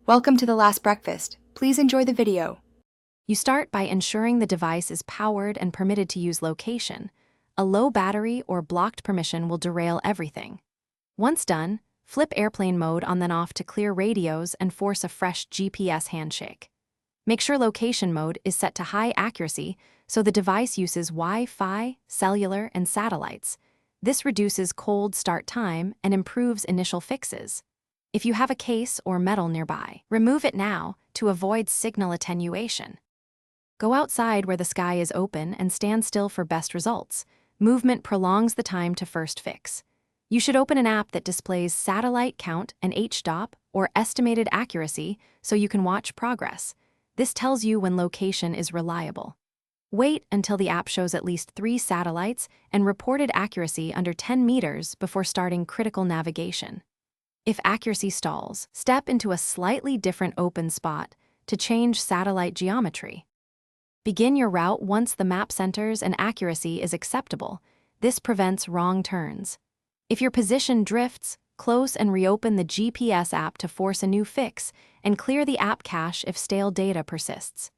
Welcome to the last breakfast. Please enjoy the video. You start by ensuring the device is powered and permitted to use location. A low battery or blocked permission will derail everything. Once done, flip airplane mode on then off to clear radios and force a fresh GPS handshake. Make sure location mode is set to high accuracy so the device uses Wi-Fi, cellular, and satellites. This reduces cold start time and improves initial fixes. If you have a case or metal nearby, remove it now to avoid signal attenuation. Go outside where the sky is open and stand still for best results. Movement prolongs the time to first fix. You should open an app that displays satellite count and HStop or estimated accuracy so you can watch progress. This tells you when location is reliable. Wait until the app shows at least 3 satellites and reported accuracy under 10 meters before starting critical navigation. If accuracy stalls, step into a slightly different open spot to change satellite geometry. Begin your route once the map centers and accuracy is acceptable. This prevents wrong turns. If your position drifts, close and reopen the GPS app to force a new fix and clear the app cache if stale data persists.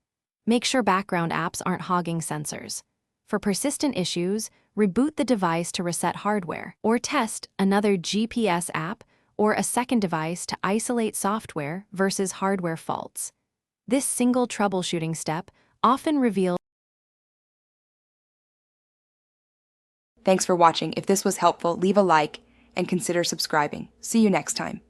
Make sure background apps aren't hogging sensors. For persistent issues, reboot the device to reset hardware or test another GPS app or a second device to isolate software versus hardware faults. This single troubleshooting step often reveals. Thanks for watching. If this was helpful, leave a like and consider subscribing. See you next time.